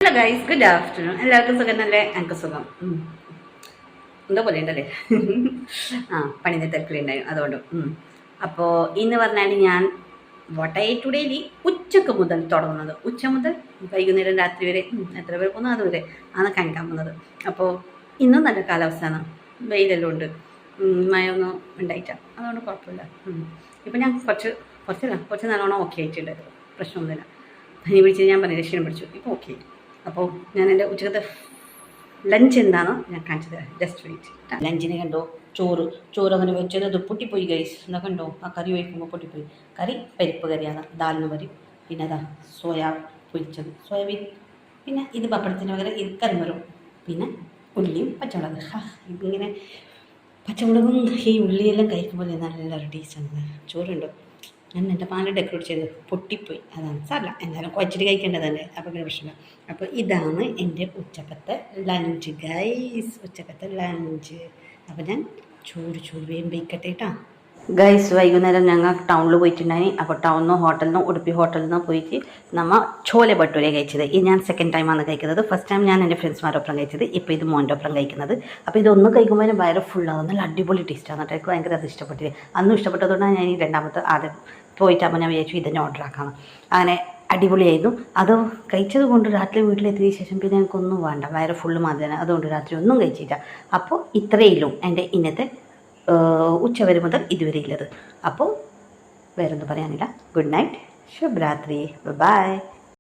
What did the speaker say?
Hello guys, good afternoon. എല്ലാവർക്കും സുഖം തന്നെ? എനിക്ക് സുഖം. എന്തോ പോലെ ഉണ്ടല്ലേ. പണിൻ്റെ തിരക്കിലുണ്ടായി അതുകൊണ്ട്. അപ്പോൾ ഇന്ന് പറഞ്ഞാൽ ഞാൻ വട്ടയിട്ടുടേലി ഉച്ചക്ക് മുതൽ തുടങ്ങുന്നത്. ഉച്ച മുതൽ വൈകുന്നേരം രാത്രി വരെ എത്ര പേർ പോകുന്നു അതുവരെ ആണ് കഴിക്കാൻ പോകുന്നത്. അപ്പോൾ ഇന്നും നല്ല കാലാവസ്ഥയാണ്, വെയിലെല്ലാം ഉണ്ട്, മഴയൊന്നും ഉണ്ടായിട്ട, അതുകൊണ്ട് കുഴപ്പമില്ല. ഇപ്പം ഞാൻ കുറച്ച് നല്ലോണം ഓക്കെ ആയിട്ടുണ്ട്, പ്രശ്നമൊന്നുമില്ല. പനി പിടിച്ച് ഞാൻ പറഞ്ഞു, ക്ഷീണം പിടിച്ചു, ഇപ്പോൾ ഓക്കെ. അപ്പോൾ ഞാൻ എൻ്റെ ഉച്ചക്കത്തെ ലഞ്ച് എന്താണോ ഞാൻ കാണിച്ചത്. Just wait. ലഞ്ചിന് കണ്ടോ, ചോറ് അങ്ങനെ വെച്ചത് അത് പൊട്ടിപ്പോയി ഗൈസ്. എന്താ കണ്ടോ, ആ കറി ഒഴിക്കുമ്പോൾ പൊട്ടിപ്പോയി. കറി പരിപ്പ് കറിയാണ്, ദാലിന് വരും. പിന്നെ അതാ സോയാ പൊരിച്ചത്, സോയാബീൻ. പിന്നെ ഇത് പപ്പടത്തിന് പകരം ഇത് കറിമരും. പിന്നെ ഉള്ളിയും പച്ചമുളക്. ഇതിങ്ങനെ പച്ചമുളകും ഈ ഉള്ളിയെല്ലാം കഴിക്കുമ്പോൾ നല്ലൊരു ടേസ്റ്റാണ്. ചോറുണ്ടോ, ഞാൻ എൻ്റെ പാല് ഡെക്കറേറ്റ് ചെയ്ത് പൊട്ടിപ്പോയി, അതാണ് സാറില്ല. എന്തായാലും കുഴച്ചിട്ട് കഴിക്കേണ്ടതല്ലേ, അപ്പോൾ പിന്നെ പ്രശ്നമില്ല. അപ്പോൾ ഇതാണ് എൻ്റെ ഉച്ചക്കത്തെ ലഞ്ച് ഗൈസ്, ഉച്ചക്കത്തെ ലഞ്ച്. അപ്പോൾ ഞാൻ ചോറ് വേമ്പിക്കട്ടെ കേട്ടോ ഗൈസ്. വൈകുന്നേരം ഞങ്ങൾ ടൗണിൽ പോയിട്ടുണ്ടായി. അപ്പോൾ ടൗണിൽ ഹോട്ടലിൽ ഉടുപ്പി ഹോട്ടലിൽ നിന്ന് പോയിട്ട് നമ്മൾ ചോലെ ഭട്ടൂരെ കഴിച്ചത്. ഇത് ഞാൻ സെക്കൻഡ് ടൈമാണ് കഴിക്കുന്നത്. ഫസ്റ്റ് ടൈം ഞാൻ എൻ്റെ ഫ്രണ്ട്സ്മാരൊപ്പം കഴിച്ചത്, ഇപ്പോൾ ഇത് മോൻ്റെ ഒപ്പം കഴിക്കുന്നത്. അപ്പോൾ ഇതൊന്നും കഴിക്കുമ്പോൾ വയറ് ഫുള്ളാകും. നല്ല അടിപൊളി ടേസ്റ്റാണ് കേട്ടോ. എനിക്ക് ഭയങ്കര അത് ഇഷ്ടപ്പെട്ടില്ല. അന്നും ഇഷ്ടപ്പെട്ടതുകൊണ്ടാണ് ഞാൻ ഈ രണ്ടാമത്തെ ആദ്യം പോയിട്ടാകുമ്പോൾ ഞാൻ വിചാരിച്ചു ഇതന്നെ ഓർഡർ ആക്കാമെന്ന്. അങ്ങനെ അടിപൊളിയായിരുന്നു. അത് കഴിച്ചത് കൊണ്ട് രാത്രി വീട്ടിലെത്തിയ ശേഷം പിന്നെ എനിക്കൊന്നും വേണ്ട, വയറ് ഫുള്ള് മാതിരി. അതുകൊണ്ട് രാത്രി ഒന്നും കഴിച്ചില്ല. അപ്പോൾ ഇത്രയേ എൻ്റെ ഇന്നത്തെ ഉച്ചവരെ മുതൽ ഇതുവരെ ഉള്ളത്. അപ്പോൾ വേറൊന്നും പറയാനില്ല. ഗുഡ് നൈറ്റ്, ശുഭരാത്രി, ബൈ.